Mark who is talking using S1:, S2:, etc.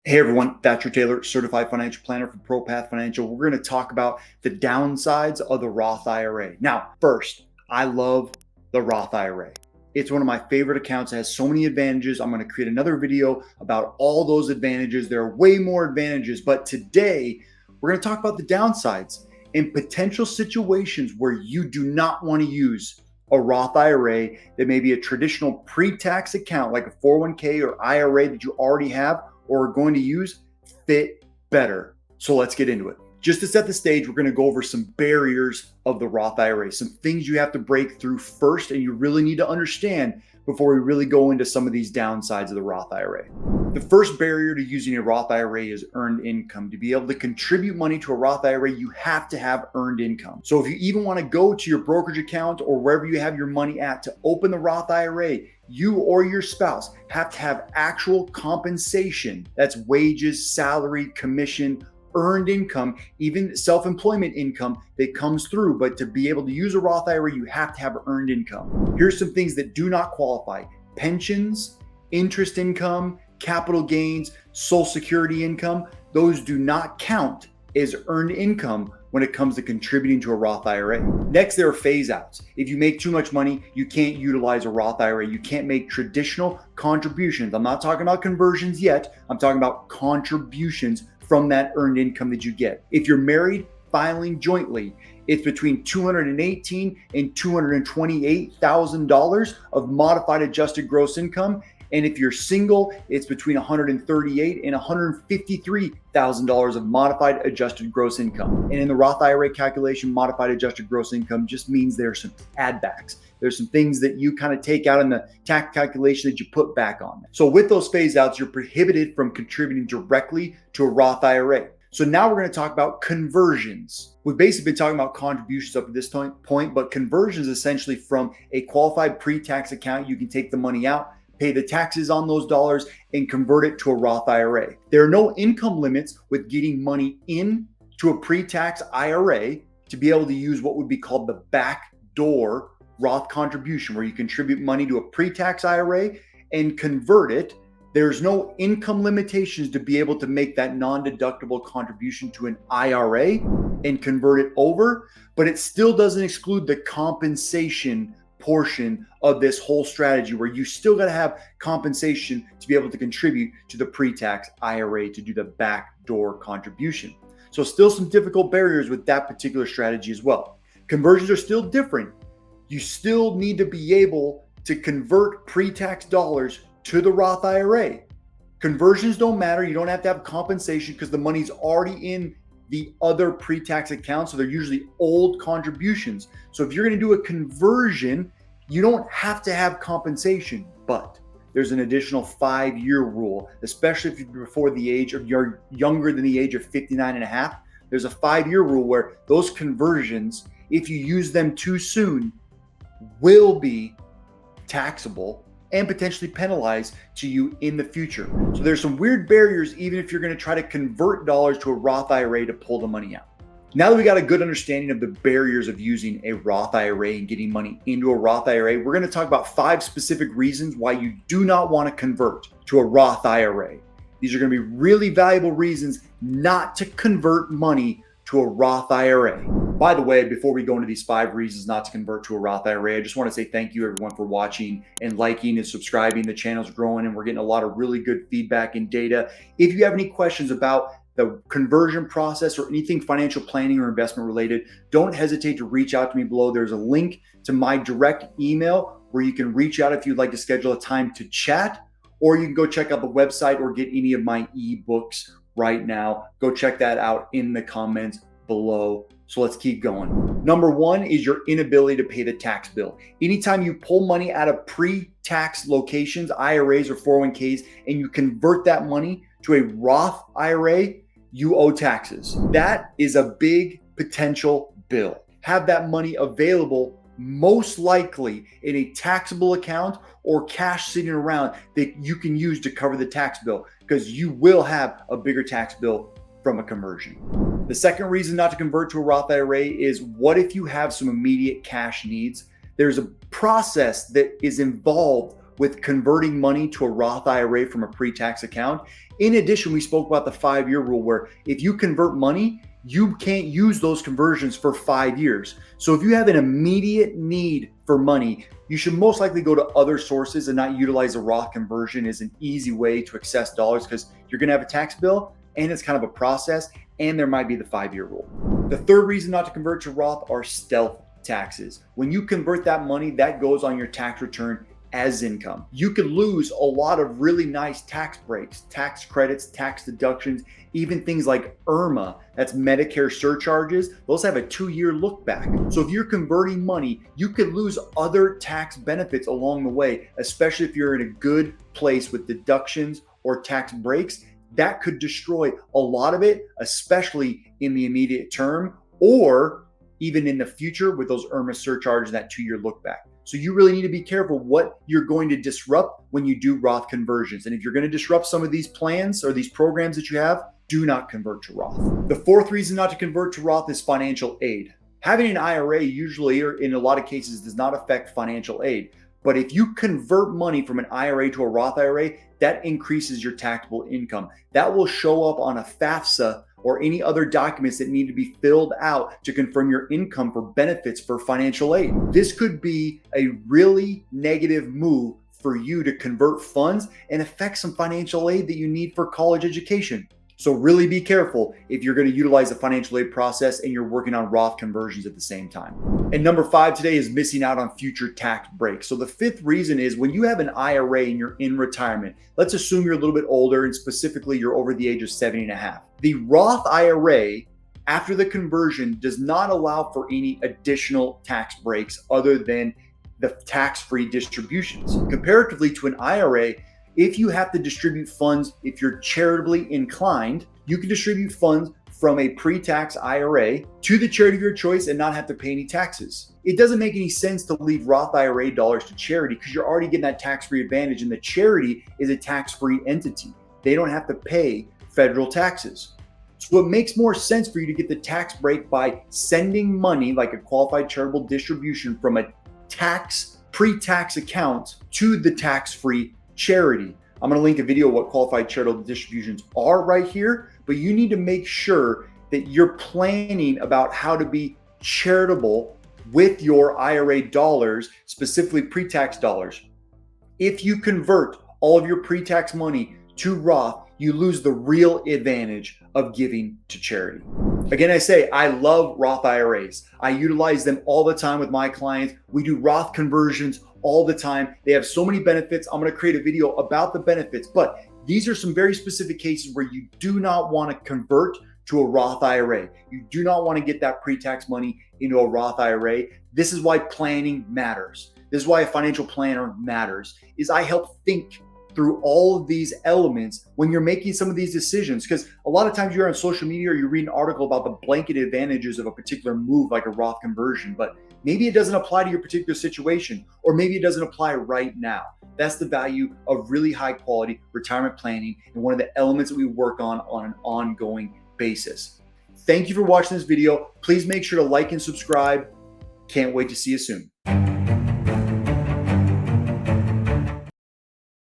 S1: Hey everyone, Thatcher Taylor, certified financial planner for ProPath Financial. We're going to talk about the downsides of the Roth IRA. Now, first, I love the Roth IRA. It's one of my favorite accounts. It has so many advantages. I'm going to create another video about all those advantages. There are way more advantages, but today we're going to talk about the downsides and potential situations where you do not want to use a Roth IRA that may be a traditional pre-tax account like a 401k or IRA that you already have or are going to use fit better. So let's get into it. Just to set the stage, we're going to go over some barriers of the Roth IRA, some things you have to break through first and you really need to understand before we really go into some of these downsides of the Roth IRA. The first barrier to using a Roth IRA is earned income. To be able to contribute money to a Roth IRA, you have to have earned income. So if you even want to go to your brokerage account or wherever you have your money at to open the Roth IRA, you or your spouse have to have actual compensation. That's wages, salary, commission, earned income, even self-employment income that comes through. But to be able to use a Roth IRA, you have to have earned income. Here's some things that do not qualify: pensions, interest income, capital gains, Social Security income. Those do not count as earned income when it comes to contributing to a Roth IRA. Next, there are phase outs. If you make too much money, you can't utilize a Roth IRA. You can't make traditional contributions. I'm not talking about conversions yet. I'm talking about contributions from that earned income that you get. If you're married, filing jointly, it's between $218,000 and $228,000 of modified adjusted gross income. And if you're single, it's between $138,000 and $153,000 of modified adjusted gross income. And in the Roth IRA calculation, modified adjusted gross income just means there's some add backs. There's some things that you kind of take out in the tax calculation that you put back on. So with those phase outs, you're prohibited from contributing directly to a Roth IRA. So now we're going to talk about conversions. We've basically been talking about contributions up to this point, but conversions essentially from a qualified pre-tax account, you can take the money out, pay the taxes on those dollars, and convert it to a Roth IRA. There are no income limits with getting money into a pre-tax IRA to be able to use what would be called the backdoor Roth contribution, where you contribute money to a pre-tax IRA and convert it. There's no income limitations to be able to make that non-deductible contribution to an IRA and convert it over, but it still doesn't exclude the compensation portion of this whole strategy, where you still got to have compensation to be able to contribute to the pre-tax IRA to do the backdoor contribution. So still some difficult barriers with that particular strategy as well. Conversions are still different. You still need to be able to convert pre-tax dollars to the Roth IRA. Conversions don't matter. You don't have to have compensation because the money's already in the other pre-tax accounts. So they're usually old contributions. So if you're going to do a conversion, you don't have to have compensation, but there's an additional 5-year rule, especially if you're before the age of, you're younger than the age of 59 and a half. There's a 5-year rule where those conversions, if you use them too soon, will be taxable and potentially penalized to you in the future. So there's some weird barriers even if you're going to try to convert dollars to a Roth IRA to pull the money out. Now that we got a good understanding of the barriers of using a Roth IRA and getting money into a Roth IRA, we're going to talk about 5 specific reasons why you do not want to convert to a Roth IRA. These are going to be really valuable reasons not to convert money to a Roth IRA. By the way, before we go into these 5 reasons not to convert to a Roth IRA, I just want to say thank you everyone for watching and liking and subscribing. The channel's growing and we're getting a lot of really good feedback and data. If you have any questions about the conversion process or anything financial planning or investment related, don't hesitate to reach out to me below. There's a link to my direct email where you can reach out if you'd like to schedule a time to chat, or you can go check out the website or get any of my ebooks right now. Go check that out in the comments below. So let's keep going. Number 1 is your inability to pay the tax bill. Anytime you pull money out of pre-tax locations, IRAs or 401ks, and you convert that money to a Roth IRA, you owe taxes. That is a big potential bill. Have that money available most likely in a taxable account or cash sitting around that you can use to cover the tax bill, because you will have a bigger tax bill from a conversion. The second reason not to convert to a Roth IRA is, what if you have some immediate cash needs? There's a process that is involved with converting money to a Roth IRA from a pre-tax account. In addition, we spoke about the 5-year rule where if you convert money, you can't use those conversions for 5 years. So if you have an immediate need for money, you should most likely go to other sources and not utilize a Roth conversion as an easy way to access dollars, because you're going to have a tax bill and it's kind of a process, and there might be the 5-year rule. The third reason not to convert to Roth are stealth taxes. When you convert that money, that goes on your tax return as income. You could lose a lot of really nice tax breaks, tax credits, tax deductions, even things like IRMA, that's Medicare surcharges. Those have a 2-year look back. So if you're converting money, you could lose other tax benefits along the way, especially if you're in a good place with deductions or tax breaks. That could destroy a lot of it, especially in the immediate term or even in the future with those IRMA surcharges, that 2-year look back. So you really need to be careful what you're going to disrupt when you do Roth conversions. And if you're going to disrupt some of these plans or these programs that you have, do not convert to Roth. The fourth reason not to convert to Roth is financial aid. Having an IRA usually, or in a lot of cases, does not affect financial aid. But if you convert money from an IRA to a Roth IRA, that increases your taxable income. That will show up on a FAFSA or any other documents that need to be filled out to confirm your income for benefits for financial aid. This could be a really negative move for you to convert funds and affect some financial aid that you need for college education. So really be careful if you're going to utilize the financial aid process and you're working on Roth conversions at the same time. And number 5 today is missing out on future tax breaks. So the 5th reason is when you have an IRA and you're in retirement, let's assume you're a little bit older and specifically you're over the age of 70 and a half. The Roth IRA after the conversion does not allow for any additional tax breaks other than the tax-free distributions. Comparatively to an IRA, if you have to distribute funds, if you're charitably inclined, you can distribute funds from a pre-tax IRA to the charity of your choice and not have to pay any taxes. It doesn't make any sense to leave Roth IRA dollars to charity because you're already getting that tax-free advantage, and the charity is a tax-free entity. They don't have to pay federal taxes. So it makes more sense for you to get the tax break by sending money like a qualified charitable distribution from a pre-tax account to the tax-free charity. I'm going to link a video of what qualified charitable distributions are right here, but you need to make sure that you're planning about how to be charitable with your IRA dollars, specifically pre-tax dollars. If you convert all of your pre-tax money to Roth, you lose the real advantage of giving to charity. Again, I say I love Roth IRAs. I utilize them all the time with my clients. We do Roth conversions all the time. They have so many benefits. I'm going to create a video about the benefits, but these are some very specific cases where you do not want to convert to a Roth IRA. You do not want to get that pre-tax money into a Roth IRA. This is why planning matters. This is why a financial planner matters, is I help think through all of these elements when you're making some of these decisions. Because a lot of times you're on social media or you read an article about the blanket advantages of a particular move like a Roth conversion, but maybe it doesn't apply to your particular situation, or maybe it doesn't apply right now. That's the value of really high quality retirement planning and one of the elements that we work on an ongoing basis. Thank you for watching this video. Please make sure to like and subscribe. Can't wait to see you soon.